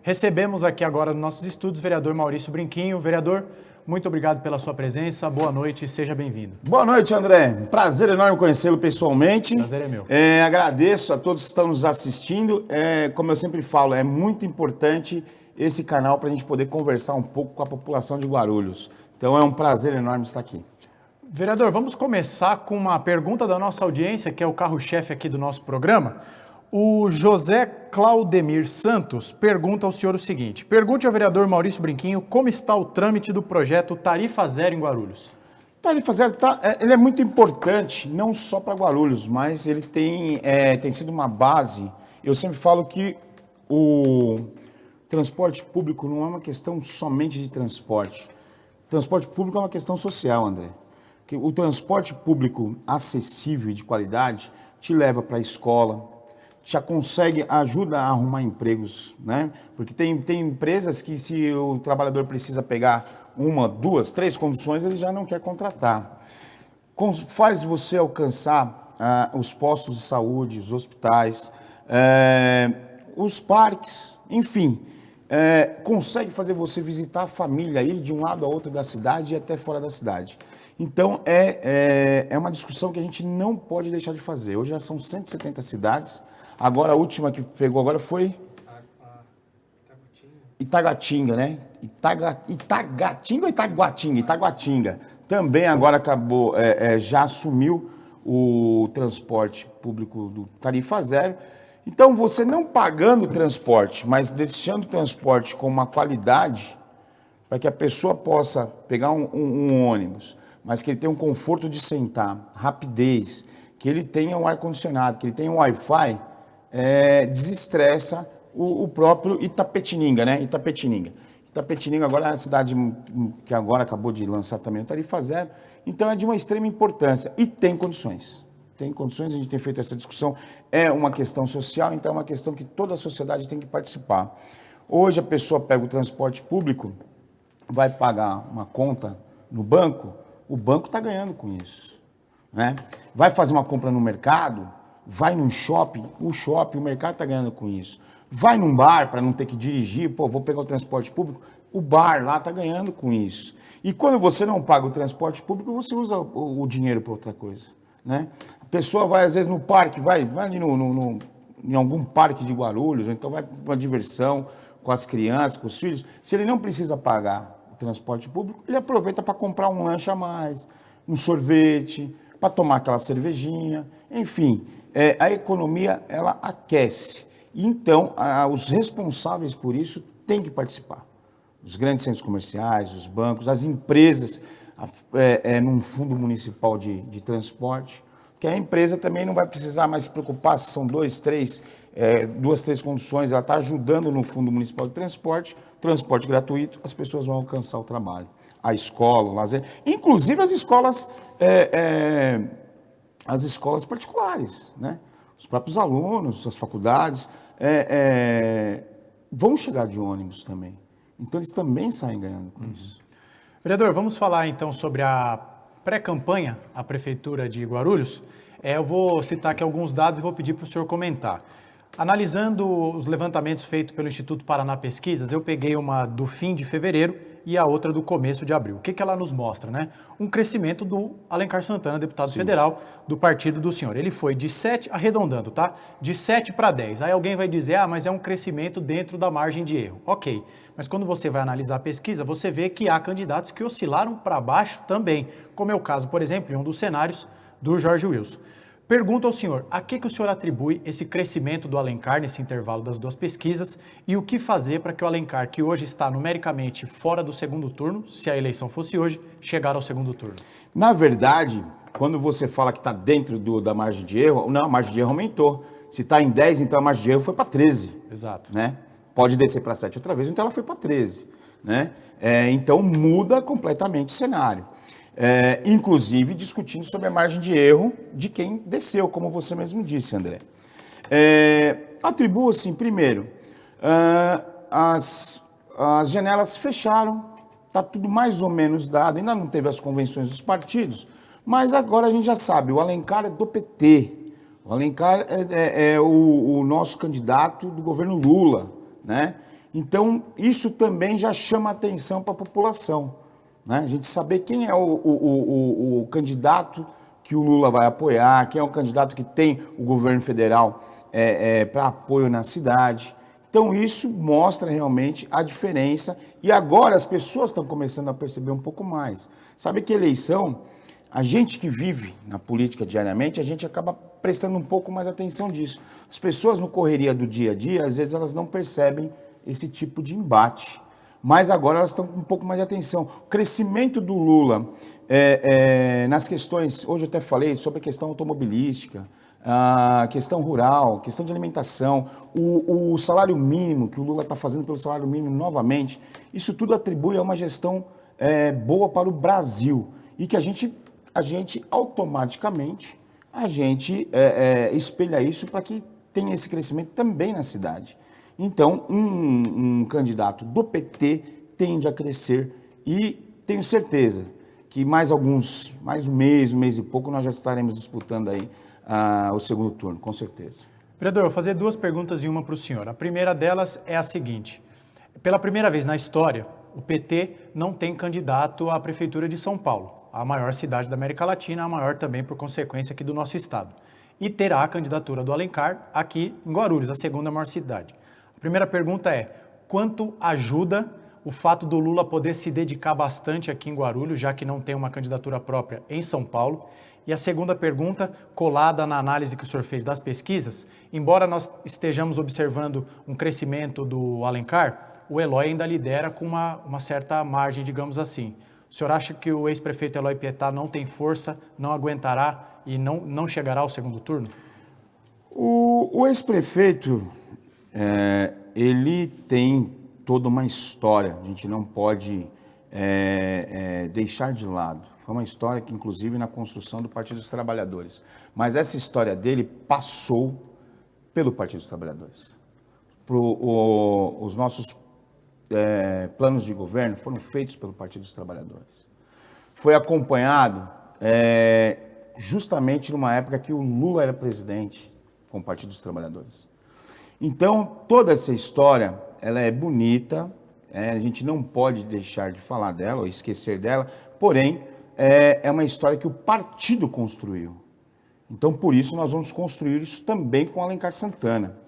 Recebemos aqui agora nos nossos estúdios o vereador Maurício Brinquinho. Vereador, muito obrigado pela sua presença, boa noite e seja bem-vindo. Boa noite, André. Prazer enorme conhecê-lo pessoalmente. Prazer é meu. Agradeço a todos que estão nos assistindo. Como eu sempre falo, é muito importante esse canal para a gente poder conversar um pouco com a população de Guarulhos. Então é um prazer enorme estar aqui. Vereador, vamos começar com uma pergunta da nossa audiência, que é o carro-chefe aqui do nosso programa. O José Claudemir Santos pergunta ao senhor o seguinte: pergunte ao vereador Maurício Brinquinho como está o trâmite do projeto Tarifa Zero em Guarulhos. Tarifa Zero ele é muito importante, não só para Guarulhos, mas ele tem sido uma base. Eu sempre falo que o transporte público não é uma questão somente de transporte. O transporte público é uma questão social, André. O transporte público acessível e de qualidade te leva para a escola, já ajuda a arrumar empregos, né? Porque tem empresas que, se o trabalhador precisa pegar uma, duas, três condições, ele já não quer contratar. Faz você alcançar os postos de saúde, os hospitais, os parques, enfim, consegue fazer você visitar a família, ir de um lado a outro da cidade e até fora da cidade. Então, é uma discussão que a gente não pode deixar de fazer. Hoje já são 170 cidades. Agora, a última que pegou agora foi Itaguatinga, né? Itaguatinga ou Itaguatinga? Itaguatinga. Também agora acabou, já assumiu o transporte público do Tarifa Zero. Então, você não pagando o transporte, mas deixando o transporte com uma qualidade, para que a pessoa possa pegar um ônibus, mas que ele tenha um conforto de sentar, rapidez, que ele tenha um ar-condicionado, que ele tenha um Wi-Fi, desestressa o próprio Itapetininga, né? Itapetininga agora é a cidade que agora acabou de lançar também o Tarifa Zero, então é de uma extrema importância e tem condições. Tem condições, a gente tem feito essa discussão, é uma questão social, então é uma questão que toda a sociedade tem que participar. Hoje a pessoa pega o transporte público, vai pagar uma conta no banco, o banco está ganhando com isso, né? Vai fazer uma compra no mercado, vai num shopping, o mercado está ganhando com isso. Vai num bar para não ter que dirigir, vou pegar o transporte público, o bar lá está ganhando com isso. E quando você não paga o transporte público, você usa o dinheiro para outra coisa, né? A pessoa vai às vezes no parque, vai ali em algum parque de Guarulhos, ou então vai para uma diversão com as crianças, com os filhos. Se ele não precisa pagar o transporte público, ele aproveita para comprar um lanche a mais, um sorvete, para tomar aquela cervejinha, enfim, a economia ela aquece. Então, os responsáveis por isso têm que participar. Os grandes centros comerciais, os bancos, as empresas, num fundo municipal de transporte, que a empresa também não vai precisar mais se preocupar se são duas, três condições, ela está ajudando no fundo municipal de transporte gratuito, as pessoas vão alcançar o trabalho. A escola, o lazer, inclusive as escolas particulares, né? Os próprios alunos, as faculdades, vão chegar de ônibus também. Então, eles também saem ganhando com isso. Vereador, vamos falar então sobre a pré-campanha à Prefeitura de Guarulhos. Eu vou citar aqui alguns dados e vou pedir para o senhor comentar. Analisando os levantamentos feitos pelo Instituto Paraná Pesquisas, eu peguei uma do fim de fevereiro e a outra do começo de abril. O que ela nos mostra, né? Um crescimento do Alencar Santana, deputado federal do partido do senhor. Ele foi de 7, arredondando, tá? De 7 para 10. Aí alguém vai dizer, mas é um crescimento dentro da margem de erro. Ok, mas quando você vai analisar a pesquisa, você vê que há candidatos que oscilaram para baixo também, como é o caso, por exemplo, em um dos cenários do Jorge Wilson. Pergunto ao senhor, a que o senhor atribui esse crescimento do Alencar nesse intervalo das duas pesquisas e o que fazer para que o Alencar, que hoje está numericamente fora do segundo turno, se a eleição fosse hoje, chegar ao segundo turno? Na verdade, quando você fala que está dentro da margem de erro, não, a margem de erro aumentou. Se está em 10, então a margem de erro foi para 13. Exato. Né? Pode descer para 7 outra vez, então ela foi para 13. Né? Então muda completamente o cenário. Inclusive discutindo sobre a margem de erro de quem desceu, como você mesmo disse, André. Atribuo, assim, primeiro, as janelas fecharam, está tudo mais ou menos dado, ainda não teve as convenções dos partidos, mas agora a gente já sabe, o Alencar é do PT, o Alencar é o nosso candidato do governo Lula, né? Então, isso também já chama atenção para a população, né? A gente saber quem é o candidato que o Lula vai apoiar, quem é o candidato que tem o governo federal para apoio na cidade. Então, isso mostra realmente a diferença e agora as pessoas estão começando a perceber um pouco mais. Sabe que eleição, a gente que vive na política diariamente, a gente acaba prestando um pouco mais atenção disso. As pessoas no correria do dia a dia, às vezes elas não percebem esse tipo de embate, mas agora elas estão com um pouco mais de atenção. O crescimento do Lula nas questões, hoje eu até falei sobre a questão automobilística, a questão rural, questão de alimentação, o salário mínimo, que o Lula está fazendo pelo salário mínimo novamente, isso tudo atribui a uma gestão boa para o Brasil e que a gente automaticamente, espelha isso para que tenha esse crescimento também na cidade. Então, um candidato do PT tende a crescer e tenho certeza que mais um mês e pouco, nós já estaremos disputando aí o segundo turno, com certeza. Vereador, eu vou fazer duas perguntas e uma para o senhor. A primeira delas é a seguinte: pela primeira vez na história, o PT não tem candidato à Prefeitura de São Paulo, a maior cidade da América Latina, a maior também por consequência aqui do nosso estado. E terá a candidatura do Alencar aqui em Guarulhos, a segunda maior cidade. A primeira pergunta é: quanto ajuda o fato do Lula poder se dedicar bastante aqui em Guarulhos, já que não tem uma candidatura própria em São Paulo? E a segunda pergunta, colada na análise que o senhor fez das pesquisas, embora nós estejamos observando um crescimento do Alencar, o Eloy ainda lidera com uma certa margem, digamos assim. O senhor acha que o ex-prefeito Eloy Pietá não tem força, não aguentará e não chegará ao segundo turno? O ex-prefeito, ele tem toda uma história, a gente não pode deixar de lado. Foi uma história que, inclusive, na construção do Partido dos Trabalhadores. Mas essa história dele passou pelo Partido dos Trabalhadores. Os nossos planos de governo foram feitos pelo Partido dos Trabalhadores. Foi acompanhado justamente numa época que o Lula era presidente com o Partido dos Trabalhadores. Então, toda essa história, ela é bonita, a gente não pode deixar de falar dela ou esquecer dela, porém, é uma história que o partido construiu. Então, por isso, nós vamos construir isso também com Alencar Santana.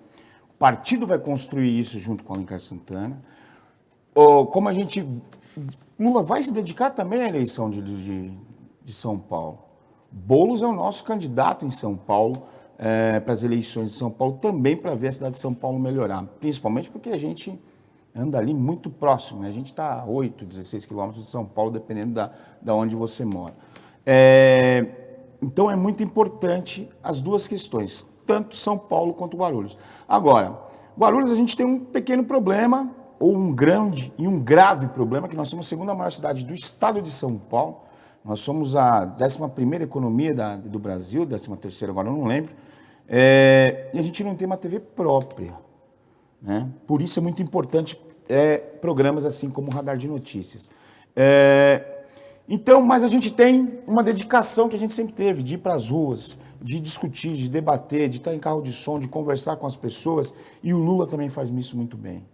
O partido vai construir isso junto com Alencar Santana. Lula vai se dedicar também à eleição de São Paulo. Boulos é o nosso candidato em São Paulo, para as eleições de São Paulo, também para ver a cidade de São Paulo melhorar. Principalmente porque a gente anda ali muito próximo, né? A gente está a 8, 16 quilômetros de São Paulo, dependendo da onde você mora. Então, é muito importante as duas questões, tanto São Paulo quanto Guarulhos. Agora, Guarulhos a gente tem um pequeno problema, ou um grande e um grave problema, que nós somos a segunda maior cidade do estado de São Paulo, nós somos a 11ª economia do Brasil, 13ª agora eu não lembro, e a gente não tem uma TV própria, né? Por isso é muito importante programas assim como o Radar de Notícias. Então, mas a gente tem uma dedicação que a gente sempre teve, de ir para as ruas, de discutir, de debater, de estar em carro de som, de conversar com as pessoas, e o Lula também faz isso muito bem.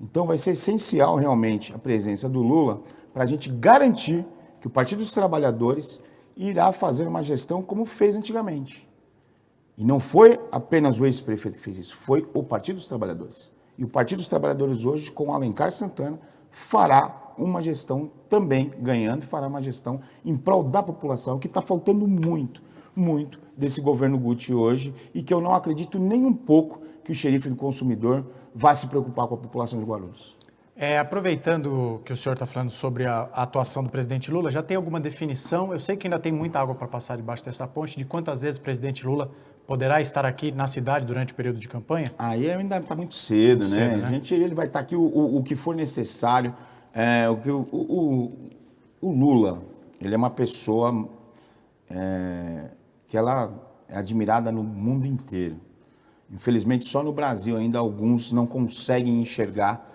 Então vai ser essencial realmente a presença do Lula para a gente garantir que o Partido dos Trabalhadores irá fazer uma gestão como fez antigamente. E não foi apenas o ex-prefeito que fez isso, foi o Partido dos Trabalhadores. E o Partido dos Trabalhadores hoje, com Alencar Santana, fará uma gestão também ganhando, fará uma gestão em prol da população, que está faltando muito, muito desse governo Guti hoje, e que eu não acredito nem um pouco que o xerife do consumidor vai se preocupar com a população de Guarulhos. Aproveitando que o senhor está falando sobre a atuação do presidente Lula, já tem alguma definição? Eu sei que ainda tem muita água para passar debaixo dessa ponte, de quantas vezes o presidente Lula poderá estar aqui na cidade durante o período de campanha? Aí ainda está muito cedo, né? Ele vai estar aqui o que for necessário. O Lula, ele é uma pessoa que ela é admirada no mundo inteiro. Infelizmente, só no Brasil ainda alguns não conseguem enxergar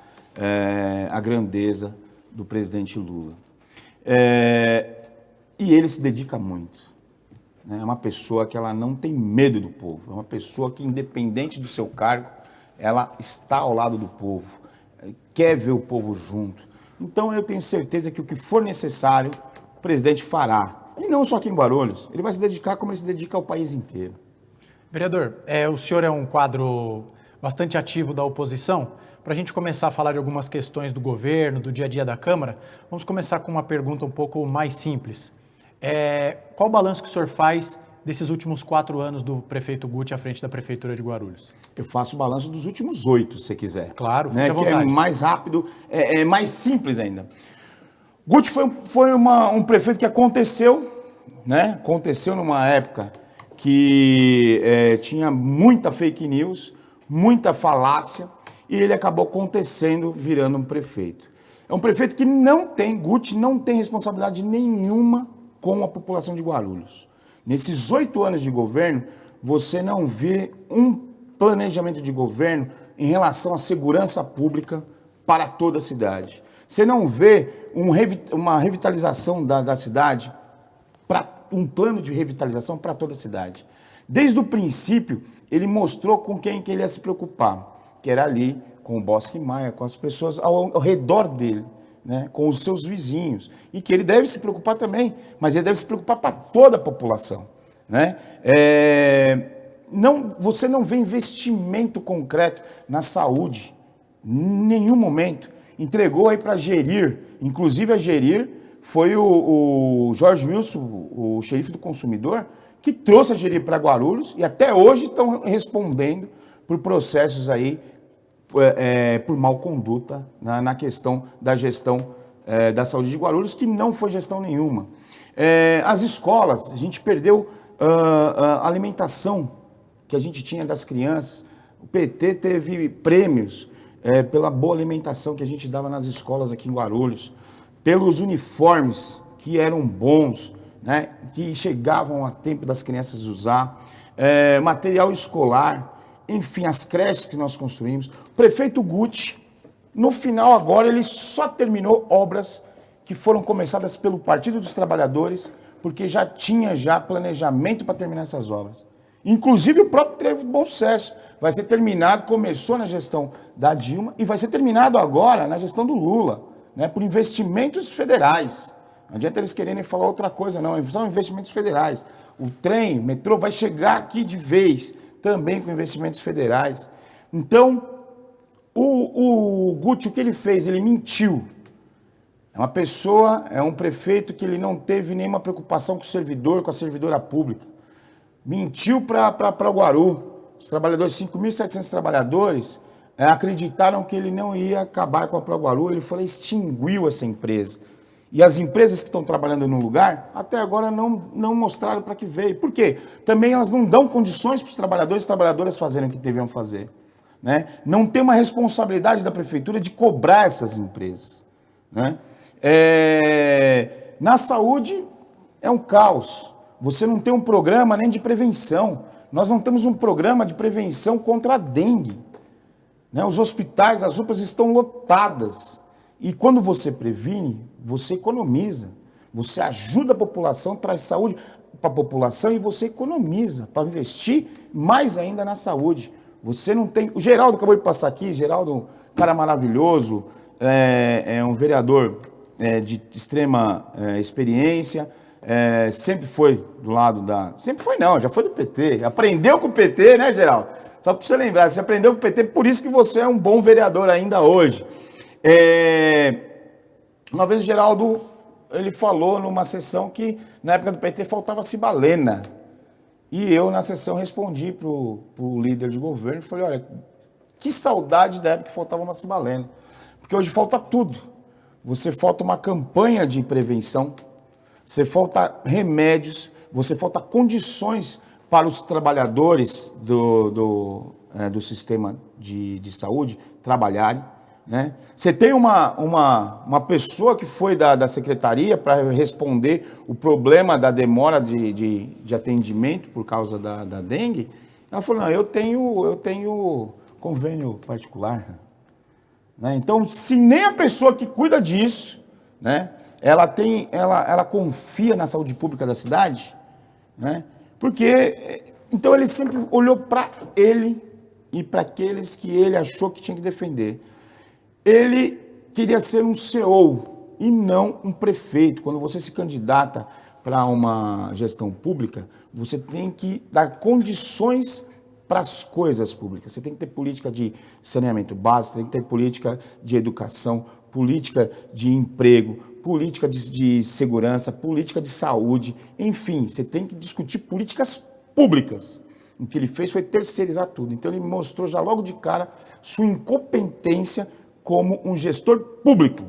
a grandeza do presidente Lula. E ele se dedica muito. É uma pessoa que ela não tem medo do povo. É uma pessoa que, independente do seu cargo, ela está ao lado do povo. quer ver o povo junto. Então eu tenho certeza que o que for necessário, o presidente fará. E não só aqui em Guarulhos, ele vai se dedicar como ele se dedica ao país inteiro. Vereador, o senhor é um quadro bastante ativo da oposição. Para a gente começar a falar de algumas questões do governo, do dia a dia da Câmara, vamos começar com uma pergunta um pouco mais simples. Qual o balanço que o senhor faz desses últimos 4 anos do prefeito Guti à frente da Prefeitura de Guarulhos? Eu faço o balanço dos últimos 8, se você quiser. Claro, né? fique à Que vontade. é mais rápido, é mais simples ainda. Guti foi um prefeito que aconteceu, né? Aconteceu numa época que tinha muita fake news, muita falácia, e ele acabou acontecendo, virando um prefeito. É um prefeito que Guti não tem responsabilidade nenhuma com a população de Guarulhos. Nesses 8 anos de governo, você não vê um planejamento de governo em relação à segurança pública para toda a cidade. Você não vê uma revitalização da cidade, um plano de revitalização para toda a cidade. Desde o princípio, ele mostrou com quem que ele ia se preocupar, que era ali com o Bosque Maia, com as pessoas ao redor dele, né, com os seus vizinhos, e que ele deve se preocupar também, mas ele deve se preocupar para toda a população. Né? Você não vê investimento concreto na saúde, em nenhum momento. Entregou aí para Gerir, inclusive a Gerir foi o Jorge Wilson, o xerife do consumidor, que trouxe a Gerir para Guarulhos e até hoje estão respondendo por processos aí, por mal conduta na questão da gestão da saúde de Guarulhos, que não foi gestão nenhuma. As escolas, a gente perdeu a alimentação que a gente tinha das crianças. O PT teve prêmios pela boa alimentação que a gente dava nas escolas aqui em Guarulhos, pelos uniformes que eram bons, né, que chegavam a tempo das crianças usar, material escolar, enfim, as creches que nós construímos. O prefeito Guti, no final agora, ele só terminou obras que foram começadas pelo Partido dos Trabalhadores, porque já tinha planejamento para terminar essas obras. Inclusive o próprio teve bom sucesso. Vai ser terminado, começou na gestão da Dilma e vai ser terminado agora na gestão do Lula, né, por investimentos federais. Não adianta eles quererem falar outra coisa, não. São investimentos federais. O trem, o metrô vai chegar aqui de vez, também com investimentos federais. Então, o Guti, o que ele fez? Ele mentiu. É um prefeito que ele não teve nenhuma preocupação com o servidor, com a servidora pública. Mentiu para Guaru. Os trabalhadores, 5.700 trabalhadores, acreditaram que ele não ia acabar com a Proguaru. Ele foi lá, extinguiu essa empresa. E as empresas que estão trabalhando no lugar, até agora não mostraram para que veio. Por quê? Também elas não dão condições para os trabalhadores e trabalhadoras fazerem o que deviam fazer. Né? Não tem uma responsabilidade da prefeitura de cobrar essas empresas. Né? Na saúde, é um caos. Você não tem um programa nem de prevenção. Nós não temos um programa de prevenção contra a dengue. Né? Os hospitais, as UPAs estão lotadas. E quando você previne, você economiza. Você ajuda a população, traz saúde para a população e você economiza para investir mais ainda na saúde. Você não tem... O Geraldo acabou de passar aqui, Geraldo, cara maravilhoso, é um vereador de extrema experiência, sempre foi do lado da... Sempre foi não, já foi do PT. Aprendeu com o PT, né, Geraldo? Só para você lembrar, você aprendeu com o PT, por isso que você é um bom vereador ainda hoje. Uma vez o Geraldo, ele falou numa sessão que na época do PT faltava cibalena. E eu na sessão respondi para o líder de governo, falei, olha, que saudade da época que faltava uma cibalena. Porque hoje falta tudo. Você falta uma campanha de prevenção, você falta remédios, você falta condições para os trabalhadores do sistema de saúde trabalharem. Né? Você tem uma pessoa que foi da secretaria para responder o problema da demora de atendimento por causa da dengue. Ela falou, não, eu tenho convênio particular. Né? Então, se nem a pessoa que cuida disso, né, ela confia na saúde pública da cidade, né? Porque, então ele sempre olhou para ele e para aqueles que ele achou que tinha que defender. ele queria ser um CEO e não um prefeito. Quando você se candidata para uma gestão pública, você tem que dar condições para as coisas públicas. Você tem que ter política de saneamento básico, tem que ter política de educação, política de emprego, política de segurança, política de saúde, enfim, você tem que discutir políticas públicas. O que ele fez foi terceirizar tudo. Então ele mostrou já logo de cara sua incompetência como um gestor público.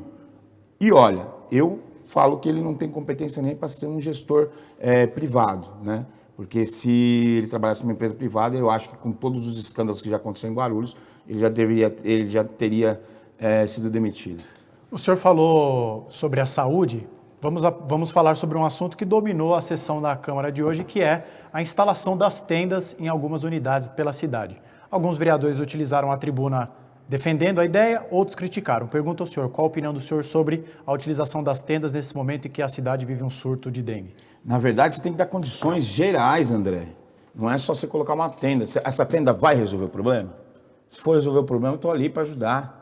E olha, eu falo que ele não tem competência nem para ser um gestor privado, né? Porque se ele trabalhasse numa empresa privada, eu acho que com todos os escândalos que já aconteceram em Guarulhos, ele já teria sido demitido. O senhor falou sobre a saúde. Vamos falar sobre um assunto que dominou a sessão da Câmara de hoje, que é a instalação das tendas em algumas unidades pela cidade. Alguns vereadores utilizaram a tribuna defendendo a ideia, outros criticaram. Pergunto ao senhor, qual a opinião do senhor sobre a utilização das tendas nesse momento em que a cidade vive um surto de dengue? Na verdade, você tem que dar condições gerais, André. Não é só você colocar uma tenda. Essa tenda vai resolver o problema? Se for resolver o problema, eu estou ali para ajudar.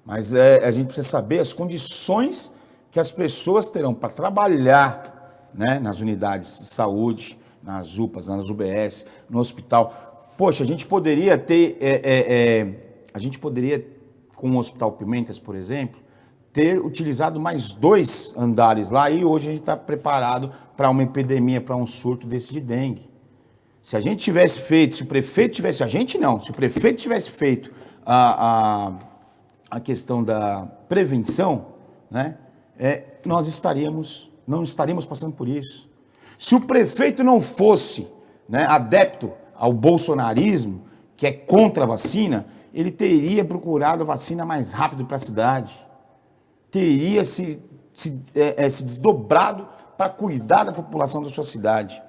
Mas a gente precisa saber as condições que as pessoas terão para trabalhar, né, nas unidades de saúde, nas UPAs, nas UBS, no hospital. Poxa, a gente poderia ter, com o Hospital Pimentas, por exemplo, ter utilizado mais 2 andares lá e hoje a gente está preparado para uma epidemia, para um surto desse de dengue. Se a gente tivesse feito, se o prefeito tivesse, a gente não, se o prefeito tivesse feito a questão da prevenção, né, nós não estaríamos passando por isso. Se o prefeito não fosse, né, adepto ao bolsonarismo, que é contra a vacina, ele teria procurado a vacina mais rápido para a cidade. Teria se desdobrado para cuidar da população da sua cidade.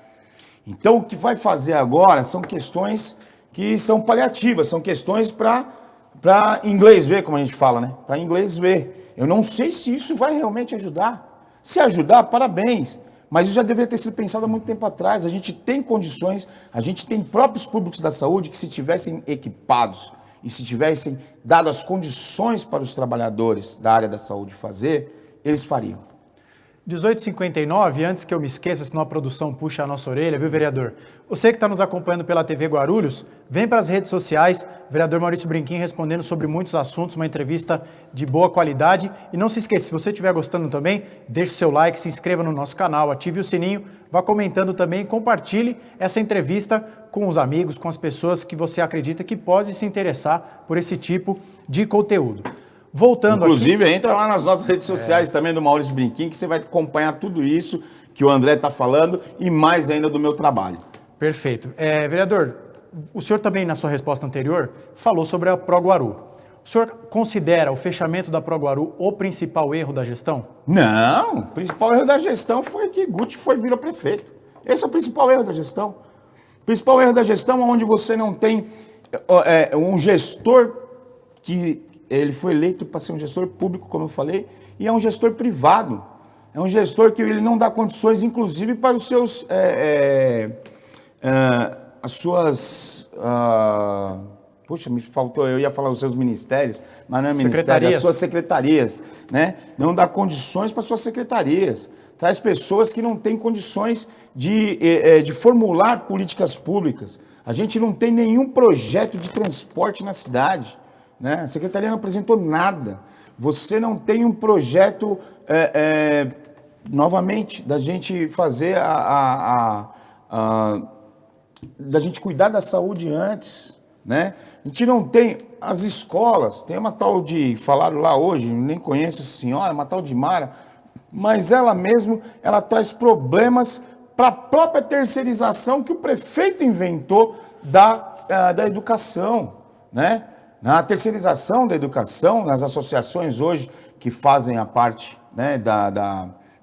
Então, o que vai fazer agora são questões que são paliativas, são questões para inglês ver, como a gente fala, né? Para inglês ver. Eu não sei se isso vai realmente ajudar. Se ajudar, parabéns. Mas isso já deveria ter sido pensado há muito tempo atrás. A gente tem condições, a gente tem próprios públicos da saúde que, se tivessem equipados e se tivessem dado as condições para os trabalhadores da área da saúde fazer, eles fariam. 18h59, antes que eu me esqueça, senão a produção puxa a nossa orelha, viu, vereador? Você que está nos acompanhando pela TV Guarulhos, vem para as redes sociais, vereador Maurício Brinquim respondendo sobre muitos assuntos, uma entrevista de boa qualidade. E não se esqueça, se você estiver gostando também, deixe o seu like, se inscreva no nosso canal, ative o sininho, vá comentando também e compartilhe essa entrevista com os amigos, com as pessoas que você acredita que podem se interessar por esse tipo de conteúdo. Voltando Inclusive, aqui, entra lá nas nossas redes sociais também do Maurício Brinquim, que você vai acompanhar tudo isso que o André está falando e mais ainda do meu trabalho. Perfeito. Vereador, o senhor também, na sua resposta anterior, falou sobre a ProGuaru. O senhor considera o fechamento da ProGuaru o principal erro da gestão? Não, o principal erro da gestão foi que Guti virou prefeito. Esse é o principal erro da gestão. O principal erro da gestão é onde você não tem um gestor que ele foi eleito para ser um gestor público, como eu falei, e é um gestor privado. É um gestor que ele não dá condições, inclusive, para os seus, as suas, puxa, me faltou, eu ia falar os seus ministérios, mas não é ministério, as suas secretarias, né? Não dá condições para as suas secretarias. Traz pessoas que não têm condições de formular políticas públicas. A gente não tem nenhum projeto de transporte na cidade. Né? A secretaria não apresentou nada. Você não tem um projeto, novamente, da gente fazer da gente cuidar da saúde antes. Né? A gente não tem as escolas. Tem uma tal de, falaram lá hoje, nem conheço essa senhora, uma tal de Mara, mas ela mesmo, ela traz problemas para a própria terceirização que o prefeito inventou da educação, né? Na terceirização da educação, nas associações hoje que fazem a parte, né,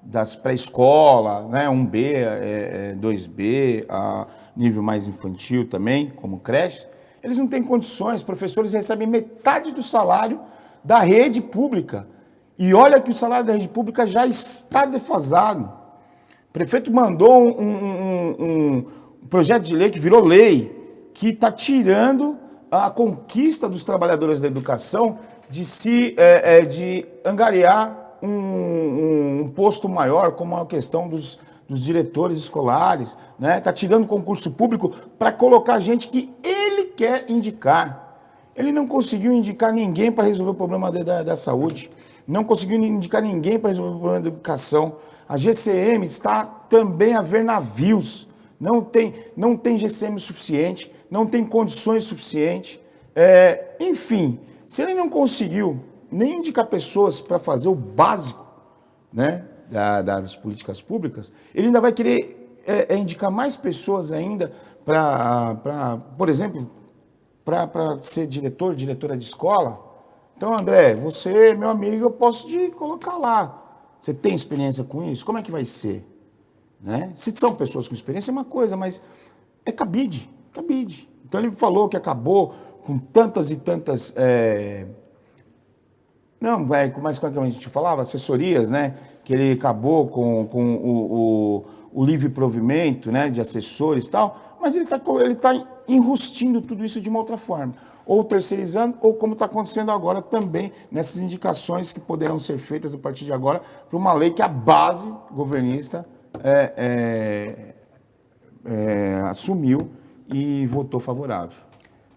das pré-escola, né, 1B, 2B, a nível mais infantil também, como creche, eles não têm condições, os professores recebem metade do salário da rede pública. E olha que o salário da rede pública já está defasado. O prefeito mandou um projeto de lei que virou lei, que está tirando a conquista dos trabalhadores da educação de angariar um posto maior, como a questão dos diretores escolares, né? Está tirando concurso público para colocar gente que ele quer indicar. Ele não conseguiu indicar ninguém para resolver o problema da saúde, não conseguiu indicar ninguém para resolver o problema da educação. A GCM está também a ver navios, não tem GCM suficiente, não tem condições suficientes. Enfim, se ele não conseguiu nem indicar pessoas para fazer o básico, né, das políticas públicas, ele ainda vai querer indicar mais pessoas ainda para, por exemplo, para ser diretora de escola. Então, André, você, meu amigo, eu posso te colocar lá. Você tem experiência com isso? Como é que vai ser? Né? Se são pessoas com experiência é uma coisa, mas é cabide. Então ele falou que acabou com tantas e tantas... mas como é que a gente falava? Assessorias, né? Que ele acabou com o livre provimento, né? De assessores e tal, mas ele está enrustindo tudo isso de uma outra forma. Ou terceirizando, ou como está acontecendo agora também nessas indicações que poderão ser feitas a partir de agora para uma lei que a base governista assumiu e votou favorável.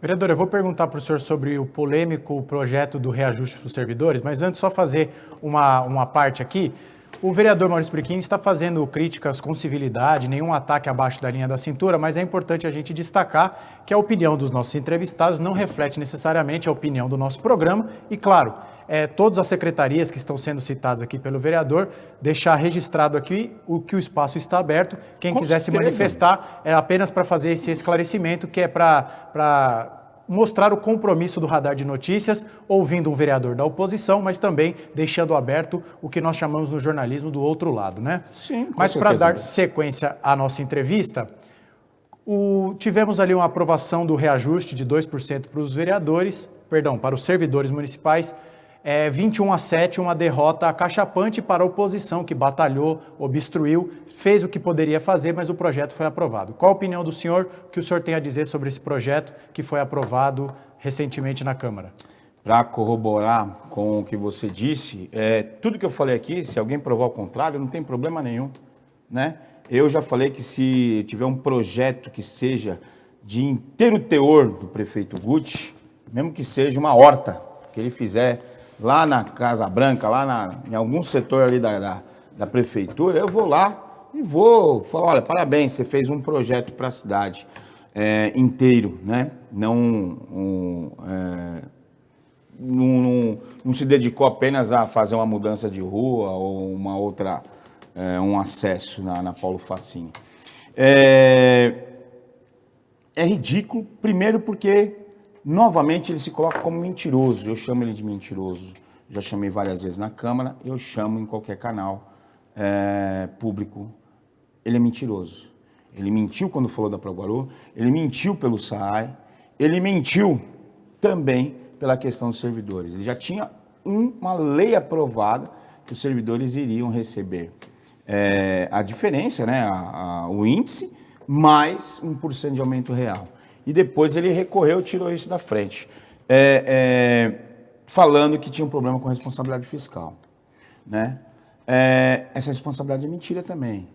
Vereador, eu vou perguntar para o senhor sobre o polêmico projeto do reajuste para os servidores, mas antes só fazer uma parte aqui. O vereador Maurício Briquini está fazendo críticas com civilidade, nenhum ataque abaixo da linha da cintura, mas é importante a gente destacar que a opinião dos nossos entrevistados não reflete necessariamente a opinião do nosso programa e, claro, todas as secretarias que estão sendo citadas aqui pelo vereador, deixar registrado aqui que o espaço está aberto. Quem quiser se manifestar é apenas para fazer esse esclarecimento, que é para mostrar o compromisso do Radar de Notícias, ouvindo um vereador da oposição, mas também deixando aberto o que nós chamamos no jornalismo do outro lado, né? Sim, mas para dar sequência à nossa entrevista, tivemos ali uma aprovação do reajuste de 2% para os servidores municipais, 21-7, uma derrota acachapante para a oposição, que batalhou, obstruiu, fez o que poderia fazer, mas o projeto foi aprovado. Qual a opinião do senhor, o que o senhor tem a dizer sobre esse projeto que foi aprovado recentemente na Câmara? Para corroborar com o que você disse, tudo que eu falei aqui, se alguém provar o contrário, não tem problema nenhum, né? Eu já falei que se tiver um projeto que seja de inteiro teor do prefeito Guti, mesmo que seja uma horta, que ele fizer lá na Casa Branca, em algum setor ali da prefeitura, eu vou lá e vou falar, olha, parabéns, você fez um projeto para a cidade inteiro, né? Não se dedicou apenas a fazer uma mudança de rua ou um acesso na Paulo Fachin. É ridículo, primeiro porque novamente ele se coloca como mentiroso. Eu chamo ele de mentiroso. Já chamei várias vezes na Câmara, eu chamo em qualquer canal público. Ele é mentiroso. Ele mentiu quando falou da Proguaru, ele mentiu pelo SAAI, ele mentiu também pela questão dos servidores. Ele já tinha uma lei aprovada que os servidores iriam receber a diferença, né, o índice, mais 1% de aumento real. E depois ele recorreu, tirou isso da frente, falando que tinha um problema com responsabilidade fiscal, né? Essa responsabilidade é mentira também,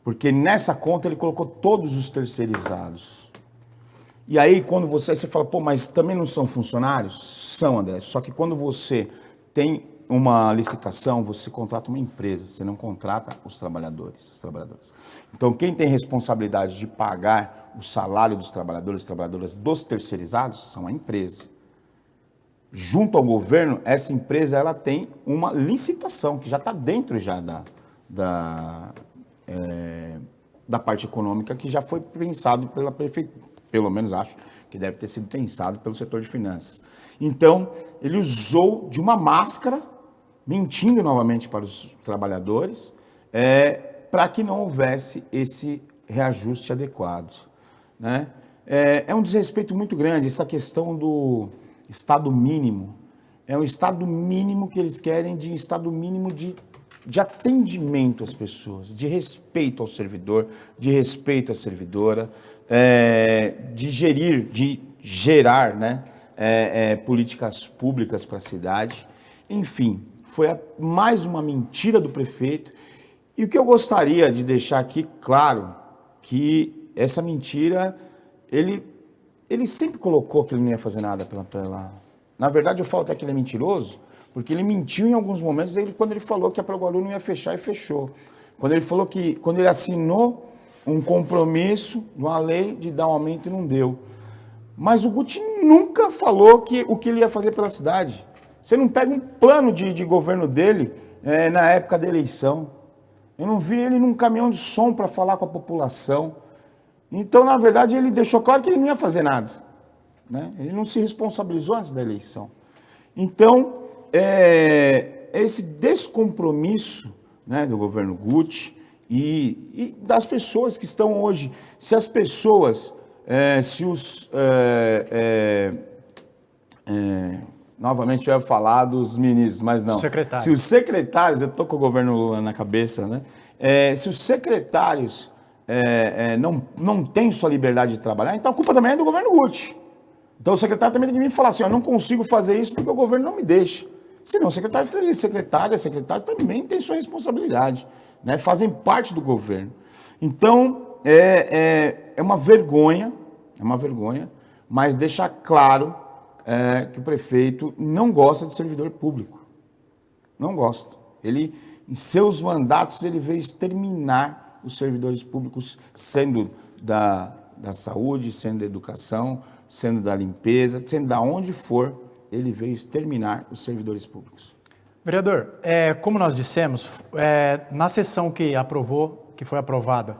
porque nessa conta ele colocou todos os terceirizados. E aí quando você fala, pô, mas também não são funcionários? São, André, só que quando você tem uma licitação, você contrata uma empresa, você não contrata os trabalhadores, as trabalhadoras. Então quem tem responsabilidade de pagar o salário dos trabalhadores e trabalhadoras dos terceirizados são a empresa. Junto ao governo, essa empresa ela tem uma licitação que já está dentro já da parte econômica, que já foi pensado pela prefeitura, pelo menos acho que deve ter sido pensado pelo setor de finanças. Então, ele usou de uma máscara, mentindo novamente para os trabalhadores, para que não houvesse esse reajuste adequado, né? É um desrespeito muito grande essa questão do estado mínimo. É um estado mínimo que eles querem, de estado mínimo de atendimento às pessoas, de respeito ao servidor, de respeito à servidora, de gerar, né, políticas públicas para a cidade. Enfim, foi mais uma mentira do prefeito. E o que eu gostaria de deixar aqui claro, que essa mentira, ele sempre colocou que ele não ia fazer nada pela... Na verdade, eu falo até que ele é mentiroso, porque ele mentiu em alguns momentos, quando ele falou que a Proguaru não ia fechar, e fechou. Quando ele falou que, quando ele assinou um compromisso de uma lei de dar um aumento e não deu. Mas o Guti nunca falou o que ele ia fazer pela cidade. Você não pega um plano de governo dele na época da eleição. Eu não vi ele num caminhão de som para falar com a população. Então, na verdade, ele deixou claro que ele não ia fazer nada, né? Ele não se responsabilizou antes da eleição. Então, esse descompromisso, né, do governo Guti e das pessoas que estão hoje, se as pessoas, novamente eu ia falar dos ministros, mas não. Secretários. Se os secretários, eu estou com o governo Lula na cabeça, né? Se os secretários não têm sua liberdade de trabalhar, então a culpa também é do governo Guti. Então o secretário também tem que vir falar assim, eu não consigo fazer isso porque o governo não me deixa. Senão o secretário também tem sua responsabilidade, né? Fazem parte do governo. Então, é uma vergonha, mas deixar claro que o prefeito não gosta de servidor público. Não gosta. Ele, em seus mandatos, ele veio exterminar os servidores públicos, sendo da saúde, sendo da educação, sendo da limpeza, sendo da onde for, ele veio exterminar os servidores públicos. Vereador, como nós dissemos, na sessão que foi aprovada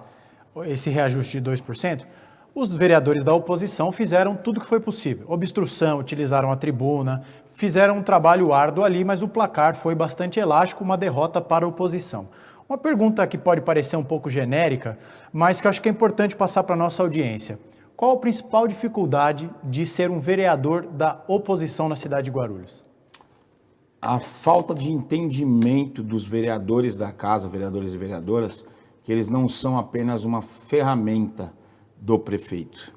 esse reajuste de 2%, os vereadores da oposição fizeram tudo o que foi possível. Obstrução, utilizaram a tribuna, fizeram um trabalho árduo ali, mas o placar foi bastante elástico, uma derrota para a oposição. Uma pergunta que pode parecer um pouco genérica, mas que eu acho que é importante passar para a nossa audiência. Qual a principal dificuldade de ser um vereador da oposição na cidade de Guarulhos? A falta de entendimento dos vereadores da casa, vereadores e vereadoras, que eles não são apenas uma ferramenta do prefeito.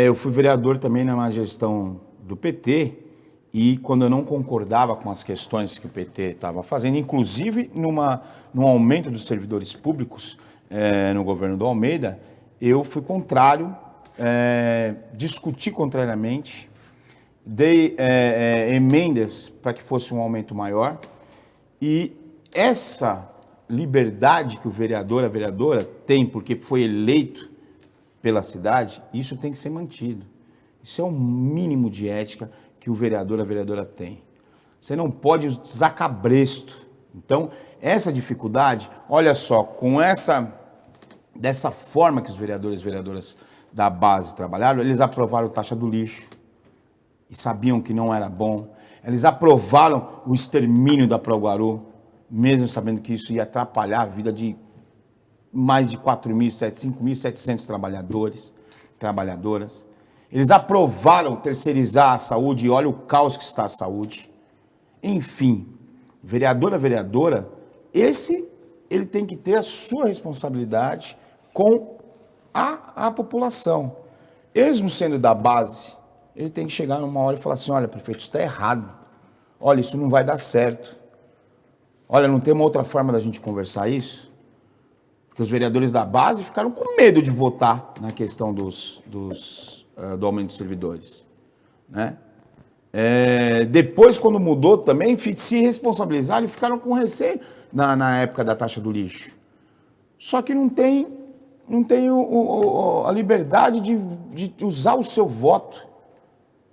Eu fui vereador também na gestão do PT e quando eu não concordava com as questões que o PT estava fazendo, inclusive num aumento dos servidores públicos no governo do Almeida, eu fui contrário, discuti contrariamente, dei emendas para que fosse um aumento maior e essa liberdade que o vereador, a vereadora tem porque foi eleito pela cidade, isso tem que ser mantido. Isso é o mínimo de ética que o vereador, a vereadora tem. Você não pode usar cabresto. Então, essa dificuldade, olha só, dessa forma que os vereadores e vereadoras da base trabalharam, eles aprovaram a taxa do lixo e sabiam que não era bom. Eles aprovaram o extermínio da Proguaru, mesmo sabendo que isso ia atrapalhar a vida de mais de 5.700 trabalhadoras. Eles aprovaram terceirizar a saúde e olha o caos que está a saúde. Enfim, vereador a vereadora, ele tem que ter a sua responsabilidade com a população. Mesmo sendo da base, ele tem que chegar numa hora e falar assim, olha, prefeito, isso está errado. Olha, isso não vai dar certo. Olha, não tem uma outra forma da gente conversar isso? Porque os vereadores da base ficaram com medo de votar na questão do aumento dos servidores, né? Depois, quando mudou também, se responsabilizaram e ficaram com receio na época da taxa do lixo. Só que não tem a liberdade de usar o seu voto.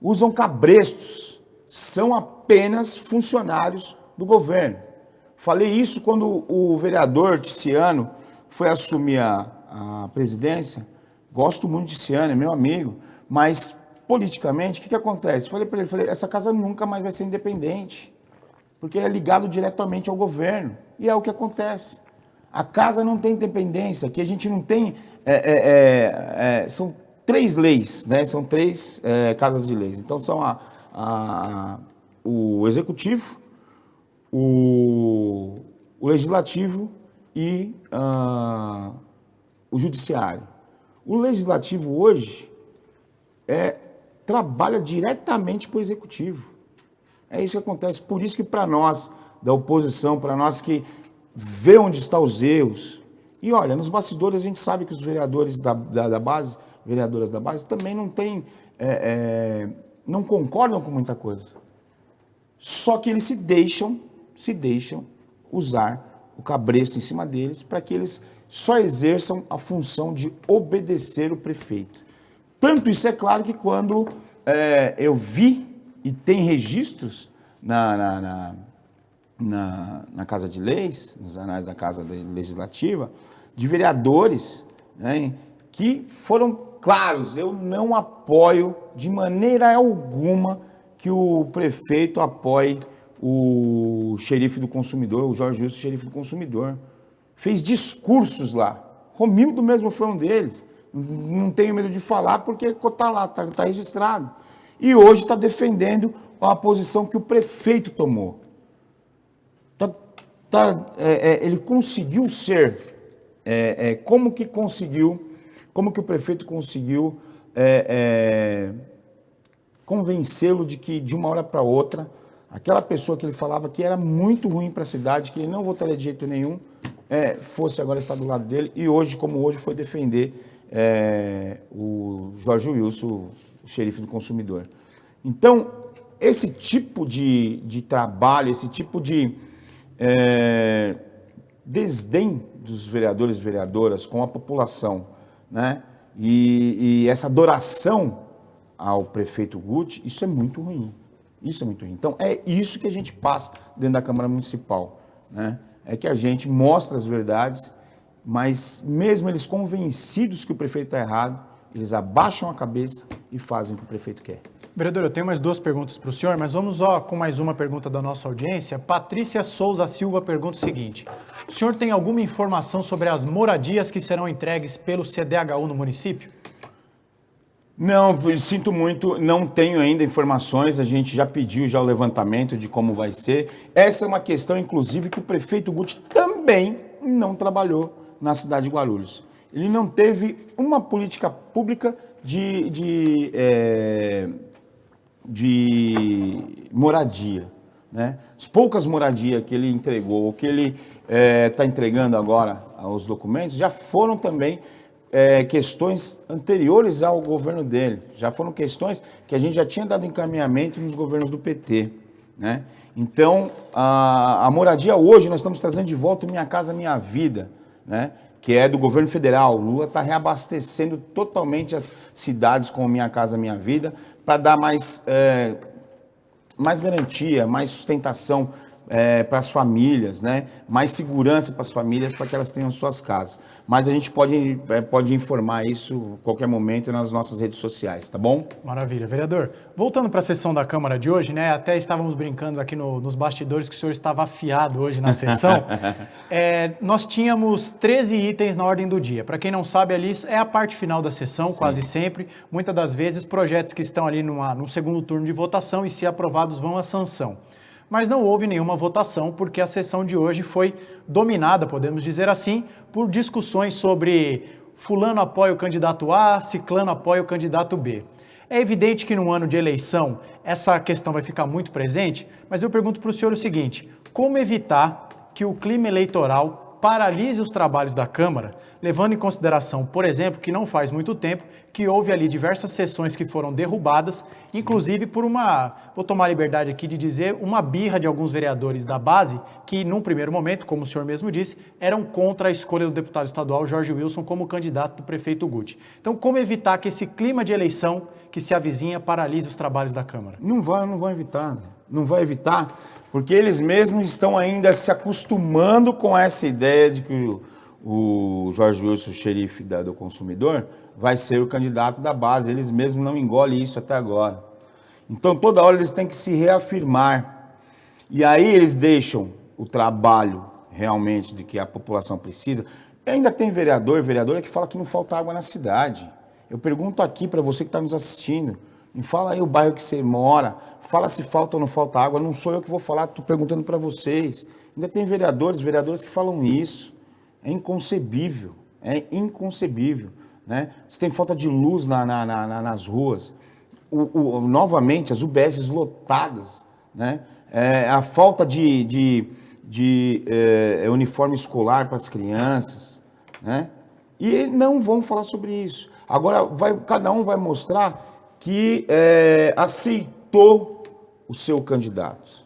Usam cabrestos. São apenas funcionários do governo. Falei isso quando o vereador Ticiano foi assumir a presidência. Gosto muito de Ticiano, é meu amigo, mas politicamente, o que acontece? Falei para ele, essa casa nunca mais vai ser independente, porque é ligado diretamente ao governo, e é o que acontece. A casa não tem independência, que a gente não tem, são 3 leis, né? São 3 casas de leis, então são o executivo, o legislativo e o judiciário. O legislativo hoje trabalha diretamente para o executivo. É isso que acontece. Por isso que para nós, da oposição, para nós que vê onde estão os erros, e olha, nos bastidores a gente sabe que os vereadores da base, vereadoras da base, também não têm, não concordam com muita coisa. Só que eles se deixam usar o cabresto em cima deles para que eles só exerçam a função de obedecer o prefeito. Tanto isso é claro que quando eu vi, e tem registros na Casa de Leis, nos anais da Casa Legislativa, de vereadores, né, que foram claros: eu não apoio de maneira alguma que o prefeito apoie o xerife do consumidor, o Jorge Wilson, xerife do consumidor. Fez discursos lá. Romildo mesmo foi um deles. Não tenho medo de falar porque está lá, está registrado. E hoje está defendendo a posição que o prefeito tomou. Ele conseguiu ser, como que o prefeito conseguiu convencê-lo de que de uma hora para outra, aquela pessoa que ele falava que era muito ruim para a cidade, que ele não votaria de jeito nenhum, fosse agora estar do lado dele, e hoje, como hoje, foi defender o Jorge Wilson, o xerife do consumidor. Então, esse tipo de trabalho, esse tipo de desdém dos vereadores e vereadoras com a população, né? E essa adoração ao prefeito Guti, isso é muito ruim. Isso é muito ruim. Então, é isso que a gente passa dentro da Câmara Municipal, né? É que a gente mostra as verdades, mas mesmo eles convencidos que o prefeito está errado, eles abaixam a cabeça e fazem o que o prefeito quer. Vereador, eu tenho mais duas perguntas para o senhor, mas vamos com mais uma pergunta da nossa audiência. Patrícia Souza Silva pergunta o seguinte: o senhor tem alguma informação sobre as moradias que serão entregues pelo CDHU no município? Não, sinto muito, não tenho ainda informações, a gente já pediu o levantamento de como vai ser. Essa é uma questão, inclusive, que o prefeito Guti também não trabalhou na cidade de Guarulhos. Ele não teve uma política pública de moradia, né? As poucas moradias que ele entregou, ou que ele está entregando agora aos documentos, já foram também questões anteriores ao governo dele, já foram questões que a gente já tinha dado encaminhamento nos governos do PT, né? Então, a moradia hoje, nós estamos trazendo de volta o Minha Casa Minha Vida, né? Que é do governo federal. O Lula está reabastecendo totalmente as cidades com Minha Casa Minha Vida, para dar mais garantia, mais sustentação para as famílias, né? Mais segurança para as famílias, para que elas tenham suas casas. Mas a gente pode informar isso a qualquer momento nas nossas redes sociais, tá bom? Maravilha. Vereador, voltando para a sessão da Câmara de hoje, né? Até estávamos brincando aqui nos bastidores que o senhor estava afiado hoje na sessão. Nós tínhamos 13 itens na ordem do dia. Para quem não sabe, ali é a parte final da sessão, sim, quase sempre. Muitas das vezes, projetos que estão ali num segundo turno de votação e, se aprovados, vão à sanção. Mas não houve nenhuma votação, porque a sessão de hoje foi dominada, podemos dizer assim, por discussões sobre fulano apoia o candidato A, ciclano apoia o candidato B. É evidente que num ano de eleição essa questão vai ficar muito presente, mas eu pergunto para o senhor o seguinte: como evitar que o clima eleitoral paralise os trabalhos da Câmara, levando em consideração, por exemplo, que não faz muito tempo que houve ali diversas sessões que foram derrubadas, inclusive por vou tomar a liberdade aqui de dizer, uma birra de alguns vereadores da base que, num primeiro momento, como o senhor mesmo disse, eram contra a escolha do deputado estadual Jorge Wilson como candidato do prefeito Guti. Então, como evitar que esse clima de eleição que se avizinha paralise os trabalhos da Câmara? Não vai evitar. Não vai evitar, porque eles mesmos estão ainda se acostumando com essa ideia de que o Jorge Wilson, xerife do consumidor, vai ser o candidato da base. Eles mesmos não engolem isso até agora. Então, toda hora eles têm que se reafirmar. E aí eles deixam o trabalho realmente de que a população precisa. E ainda tem vereadora que fala que não falta água na cidade. Eu pergunto aqui para você que está nos assistindo, me fala aí o bairro que você mora, fala se falta ou não falta água. Não sou eu que vou falar, estou perguntando para vocês. Ainda tem vereadoras que falam isso. É inconcebível, né? Se tem falta de luz nas ruas. novamente, as UBSs lotadas, né? A falta de uniforme escolar para as crianças, né? E não vão falar sobre isso. Agora, cada um vai mostrar que aceitou o seu candidato.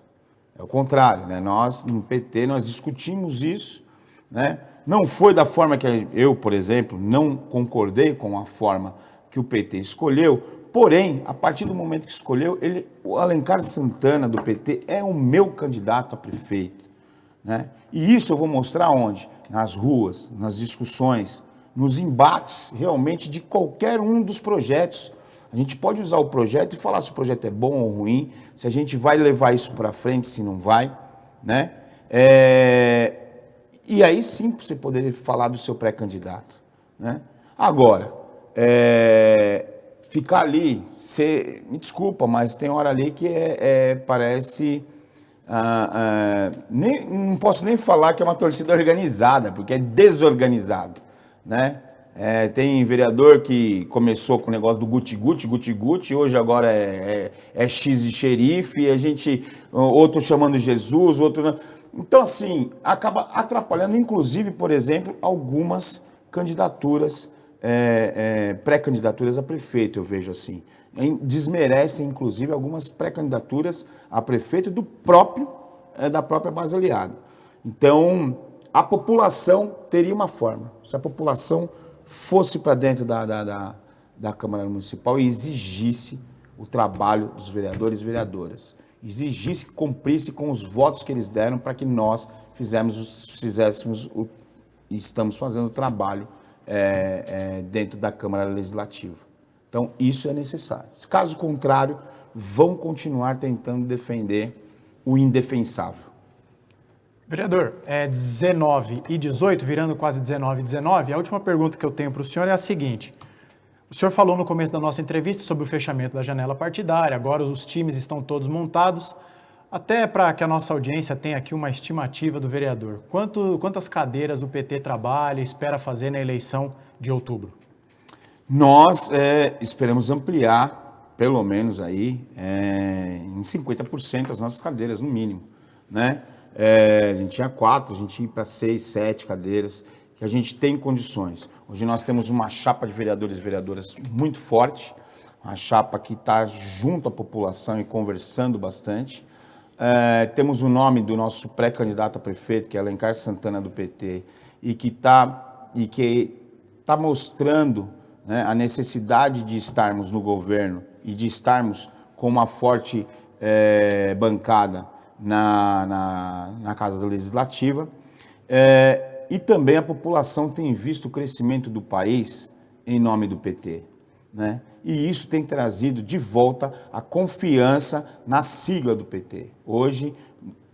É o contrário, né? Nós, no PT, nós discutimos isso, né? Não foi da forma que eu, por exemplo, não concordei com a forma que o PT escolheu, porém, a partir do momento que escolheu, o Alencar Santana, do PT, é o meu candidato a prefeito, né? E isso eu vou mostrar onde? Nas ruas, nas discussões, nos embates, realmente, de qualquer um dos projetos. A gente pode usar o projeto e falar se o projeto é bom ou ruim, se a gente vai levar isso para frente, se não vai, né? E aí sim você poderia falar do seu pré-candidato, né? Agora, ficar ali, me desculpa, mas tem hora ali que parece... não posso nem falar que é uma torcida organizada, porque é desorganizado, né? Tem vereador que começou com o negócio do guti-guti, hoje agora é X de xerife, outro chamando Jesus, outro... Então, assim, acaba atrapalhando, inclusive, por exemplo, algumas candidaturas, pré-candidaturas a prefeito, eu vejo assim. Desmerecem, inclusive, algumas pré-candidaturas a prefeito da própria base aliada. Então, a população teria uma forma. Se a população fosse para dentro da Câmara Municipal e exigisse o trabalho dos vereadores e vereadoras, exigisse, cumprisse com os votos que eles deram para que nós estamos fazendo o trabalho dentro da Câmara Legislativa. Então, isso é necessário. Caso contrário, vão continuar tentando defender o indefensável. Vereador, 19 e 18, virando quase 19 e 19, a última pergunta que eu tenho para o senhor é a seguinte. O senhor falou no começo da nossa entrevista sobre o fechamento da janela partidária, agora os times estão todos montados, até para que a nossa audiência tenha aqui uma estimativa do vereador. Quantas cadeiras o PT trabalha e espera fazer na eleição de outubro? Nós esperamos ampliar, pelo menos aí, em 50% as nossas cadeiras, no mínimo, né? A gente tinha 4, a gente ia para 6, 7 cadeiras, que a gente tem condições. Hoje nós temos uma chapa de vereadores e vereadoras muito forte, uma chapa que está junto à população e conversando bastante. Temos o nome do nosso pré-candidato a prefeito, que é Alencar Santana, do PT, e que está mostrando, né, a necessidade de estarmos no governo e de estarmos com uma forte bancada na Casa Legislativa. E também a população tem visto o crescimento do país em nome do PT, né? E isso tem trazido de volta a confiança na sigla do PT. Hoje,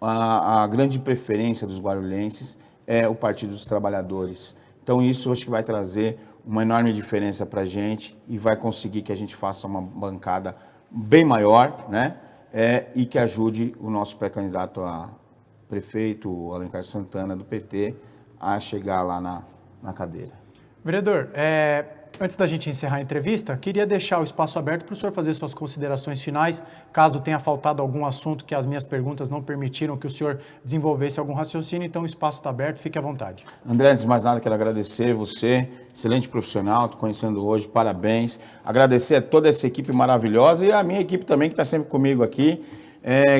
a grande preferência dos guarulhenses é o Partido dos Trabalhadores. Então, isso eu acho que vai trazer uma enorme diferença para a gente e vai conseguir que a gente faça uma bancada bem maior, né? E que ajude o nosso pré-candidato a prefeito, o Alencar Santana, do PT, a chegar lá na cadeira. Vereador, antes da gente encerrar a entrevista, queria deixar o espaço aberto para o senhor fazer suas considerações finais, caso tenha faltado algum assunto que as minhas perguntas não permitiram que o senhor desenvolvesse algum raciocínio, então o espaço está aberto, fique à vontade. André, antes de mais nada, quero agradecer você, excelente profissional, estou conhecendo hoje, parabéns. Agradecer a toda essa equipe maravilhosa e a minha equipe também, que está sempre comigo aqui,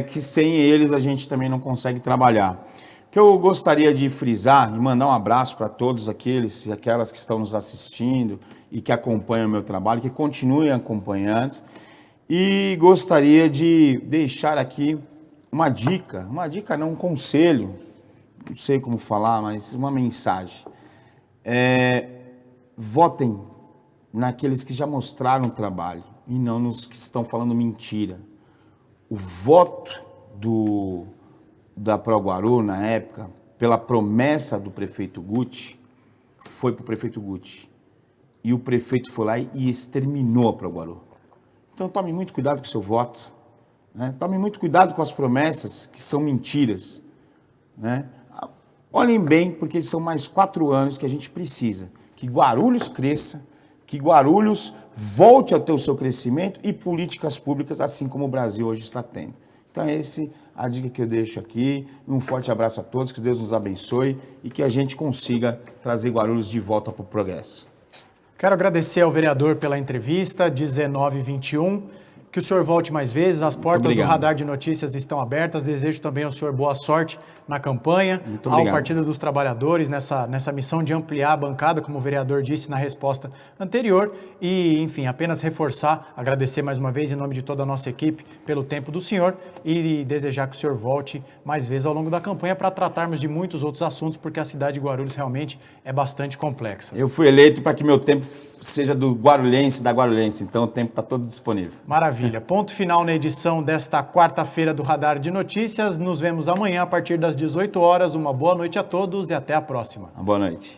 que sem eles a gente também não consegue trabalhar. O que eu gostaria de frisar e mandar um abraço para todos aqueles e aquelas que estão nos assistindo e que acompanham o meu trabalho, que continuem acompanhando. E gostaria de deixar aqui uma dica não, um conselho, não sei como falar, mas uma mensagem. Votem naqueles que já mostraram o trabalho e não nos que estão falando mentira. O voto da Proguaru, na época, pela promessa do prefeito Guti, foi para o prefeito Guti. E o prefeito foi lá e exterminou a Proguaru. Então tome muito cuidado com o seu voto, né? Tome muito cuidado com as promessas que são mentiras, né? Olhem bem, porque são mais 4 anos que a gente precisa. Que Guarulhos cresça, que Guarulhos volte a ter o seu crescimento e políticas públicas, assim como o Brasil hoje está tendo. Então, a dica que eu deixo aqui. Um forte abraço a todos, que Deus nos abençoe e que a gente consiga trazer Guarulhos de volta para o progresso. Quero agradecer ao vereador pela entrevista, 19h21. Que o senhor volte mais vezes, as portas do Radar de Notícias estão abertas. Desejo também ao senhor boa sorte na campanha, ao Partido dos Trabalhadores, nessa missão de ampliar a bancada, como o vereador disse na resposta anterior. E, enfim, apenas reforçar, agradecer mais uma vez em nome de toda a nossa equipe pelo tempo do senhor e desejar que o senhor volte mais vezes ao longo da campanha para tratarmos de muitos outros assuntos, porque a cidade de Guarulhos realmente é bastante complexa. Eu fui eleito para que meu tempo seja do guarulhense, da guarulhense, então o tempo está todo disponível. Maravilha. Ponto final na edição desta quarta-feira do Radar de Notícias. Nos vemos amanhã a partir das 18 horas. Uma boa noite a todos e até a próxima. Boa noite.